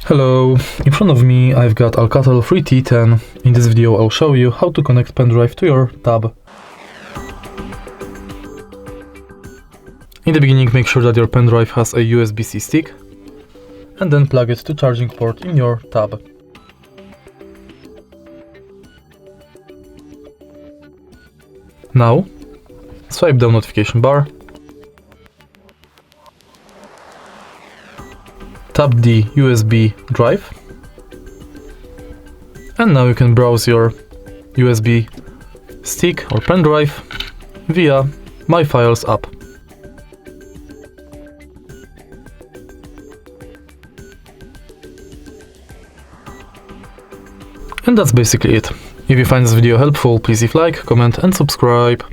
Hello, in front of me I've got Alcatel 3T10. In this video I'll show you how to connect pendrive to your tab. In the beginning, make sure that your pendrive has a USB-C stick and then plug it to charging port in your tab. Now, swipe down notification bar, tap the USB drive, and now you can browse your USB stick or pendrive via My Files app. And that's basically it. If you find this video helpful, please leave a like, comment and subscribe.